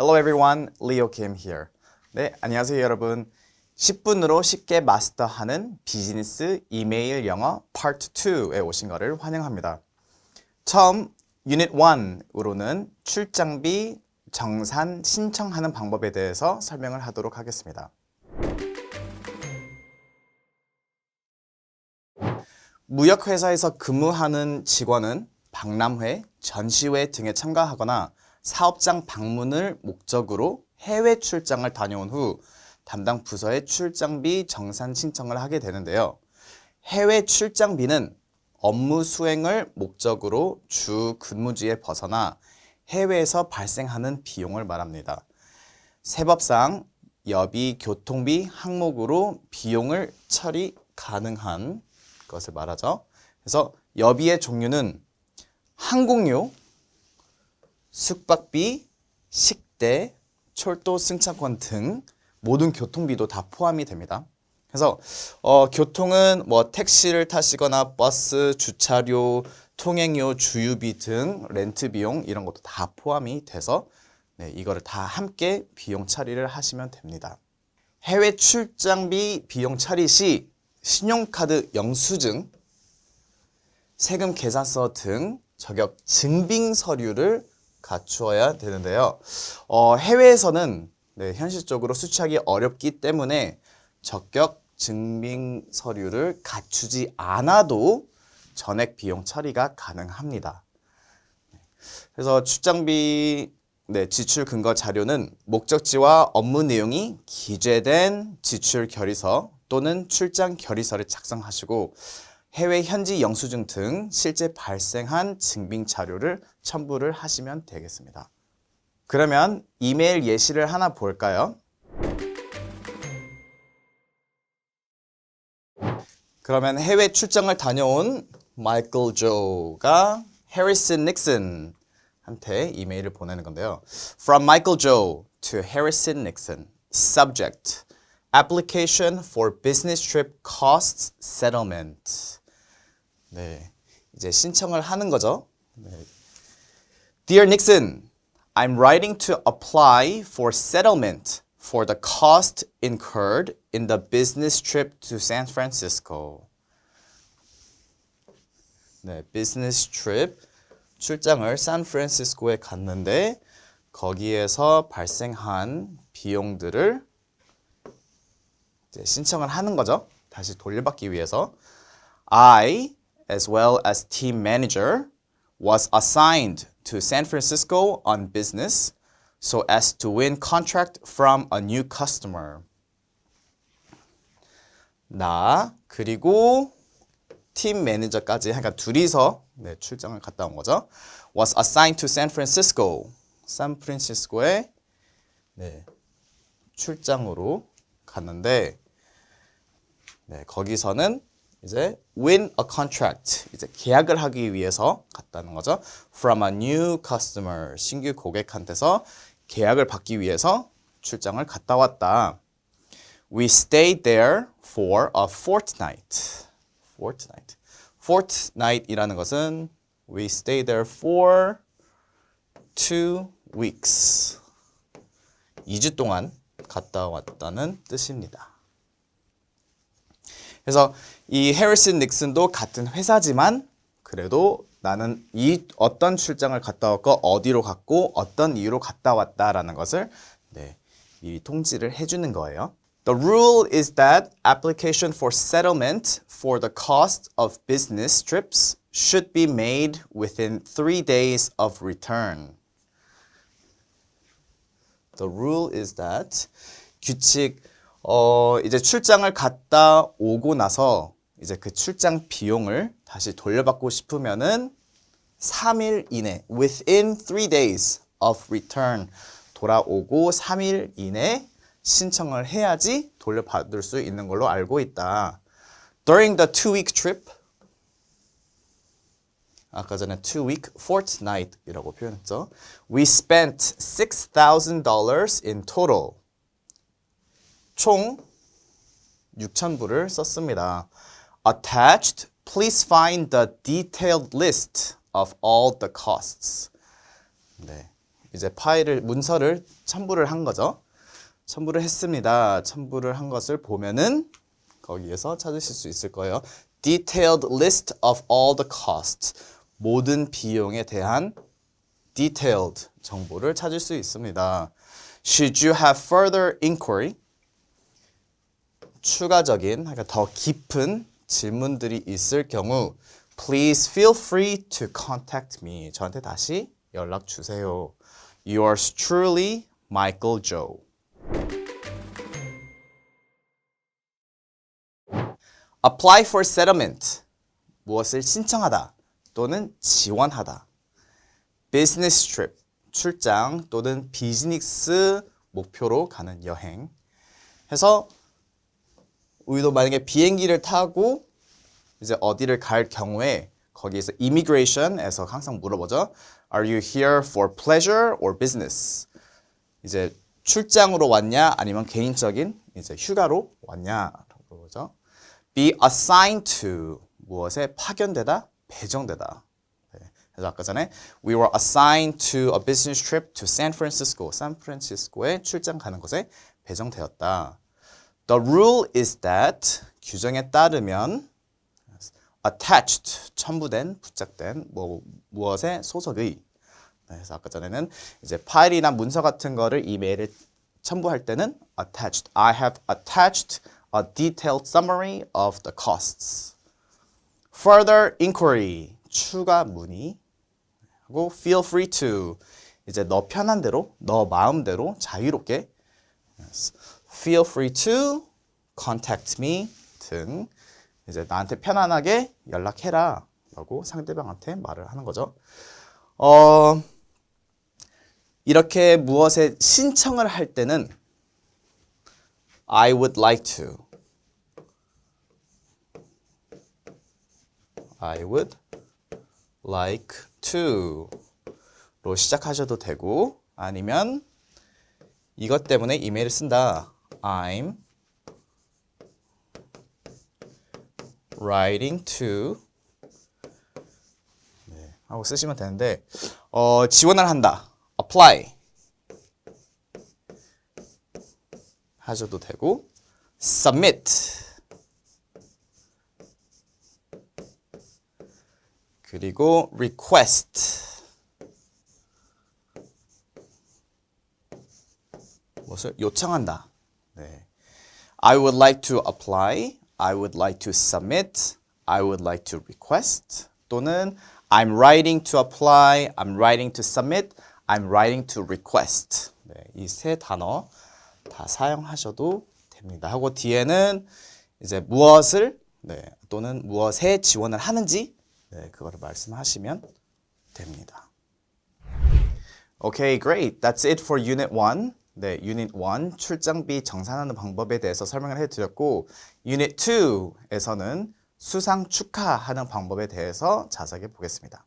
Hello everyone, Leo Kim here. 네, 안녕하세요 여러분. 10분으로 쉽게 마스터하는 비즈니스 이메일 영어 파트 2에 오신 것을 환영합니다. 처음 유닛 1으로는 출장비 정산 신청하는 방법에 대해서 설명을 하도록 하겠습니다. 무역회사에서 근무하는 직원은 박람회, 전시회 등에 참가하거나 사업장 방문을 목적으로 해외 출장을 다녀온 후 담당 부서에 출장비 정산 신청을 하게 되는데요. 해외 출장비는 업무 수행을 목적으로 주 근무지에 벗어나 해외에서 발생하는 비용을 말합니다. 세법상 여비, 교통비 항목으로 비용을 처리 가능한 것을 말하죠. 그래서 여비의 종류는 항공료, 숙박비, 식대, 철도 승차권 등 모든 교통비도 다 포함이 됩니다. 그래서 교통은 뭐 택시를 타시거나 버스, 주차료, 통행료, 주유비 등 렌트 비용 이런 것도 다 포함이 돼서 이거를 다 함께 비용 처리를 하시면 됩니다. 해외 출장비 비용 처리 시 신용카드 영수증, 세금 계산서 등 저격 증빙 서류를 갖추어야 되는데요. 해외에서는 현실적으로 수취하기 어렵기 때문에 적격 증빙 서류를 갖추지 않아도 전액 비용 처리가 가능합니다. 그래서 출장비 지출 근거 자료는 목적지와 업무 내용이 기재된 지출 결의서 또는 출장 결의서를 작성하시고 해외 현지 영수증 등 실제 발생한 증빙 자료를 첨부를 하시면 되겠습니다. 그러면 이메일 예시를 하나 볼까요? 그러면 해외 출장을 다녀온 마이클 조가 해리슨 닉슨 한테 이메일을 보내는 건데요. From Michael Joe to Harrison Nixon. Subject: Application for business trip costs settlement. 이제 신청을 하는 거죠. Dear Nixon, I'm writing to apply for settlement for the cost incurred in the business trip to San Francisco. business trip, 출장을 샌프란시스코에 갔는데 거기에서 발생한 비용들을 이제 신청을 하는 거죠. 다시 돌려받기 위해서. I, as well as team manager, was assigned to San Francisco on business so as to win contract from a new customer. 나 그리고 팀 매니저까지 그러니까 둘이서 출장을 갔다 온 거죠. Was assigned to San Francisco. 샌프란시스코에 출장으로 갔는데 거기서는 이제 win a contract, 이제 계약을 하기 위해서 갔다는 거죠. From a new customer, 신규 고객한테서 계약을 받기 위해서 출장을 갔다 왔다. We stayed there for a fortnight. fortnight이라는 것은 we stayed there for 2 weeks. 2주 동안 갔다 왔다는 뜻입니다. 그래서 이 해리슨 닉슨도 같은 회사지만 그래도 나는 이 어떤 출장을 갔다 왔고 어디로 갔고 어떤 이유로 갔다 왔다라는 것을 미리 통지를 해주는 거예요. The rule is that application for settlement for the cost of business trips should be made within 3 days of return. The rule is that 규칙 이제 출장을 갔다 오고 나서 이제 그 출장 비용을 다시 돌려받고 싶으면은 3일 이내, within 3 days of return, 돌아오고 3일 이내 신청을 해야지 돌려받을 수 있는 걸로 알고 있다. During the 2-week trip, 아까 전에 2-week fortnight이라고 표현했죠. We spent $6,000 in total. 총 6,000불을 썼습니다. Attached, please find the detailed list of all the costs. 이제 파일을 문서를 첨부를 한 거죠. 첨부를 했습니다. 첨부를 한 것을 보면은 거기에서 찾으실 수 있을 거예요. Detailed list of all the costs. 모든 비용에 대한 detailed 정보를 찾을 수 있습니다. Should you have further inquiry? 추가적인, 그러니까 더 깊은 질문들이 있을 경우 Please feel free to contact me. 저한테 다시 연락 주세요. Yours truly, Michael Joe. Apply for settlement. 무엇을 신청하다 또는 지원하다. Business trip. 출장 또는 비즈니스 목표로 가는 여행. 해서 우리도 만약에 비행기를 타고 이제 어디를 갈 경우에 거기에서 immigration에서 항상 물어보죠. Are you here for pleasure or business? 이제 출장으로 왔냐 아니면 개인적인 이제 휴가로 왔냐라고 물어보죠. Be assigned to 무엇에 파견되다, 배정되다. 네. 그래서 아까 전에 we were assigned to a business trip to San Francisco. 샌프란시스코에 출장 가는 곳에 배정되었다. The rule is that 규정에 따르면 attached 첨부된, 부착된 무엇에 소속의. 네, 그래서 아까 전에는 이제 파일이나 문서 같은 거를 이메일에 첨부할 때는 attached. I have attached a detailed summary of the costs. Further inquiry 추가 문의 하고 feel free to 이제 너 편한 대로, 너 마음대로 자유롭게 feel free to contact me 등 이제 나한테 편안하게 연락해라 라고 상대방한테 말을 하는 거죠. 이렇게 무엇에 신청을 할 때는 I would like to I would like to 로 시작하셔도 되고 아니면 이것 때문에 이메일을 쓴다. I'm writing to 네, 하고 쓰시면 되는데 지원을 한다. apply 하셔도 되고 submit 그리고 request 무엇을 요청한다. 네. I would like to apply, I would like to submit, I would like to request 또는 I'm writing to apply, I'm writing to submit, I'm writing to request. 네, 이 세 단어 다 사용하셔도 됩니다. 하고 뒤에는 이제 무엇을 네, 또는 무엇에 지원을 하는지 네, 그거를 말씀하시면 됩니다. Okay, great. That's it for Unit 1. 네, Unit 1 출장비 정산하는 방법에 대해서 설명을 해드렸고 Unit 2에서는 수상 축하하는 방법에 대해서 자세하게 보겠습니다.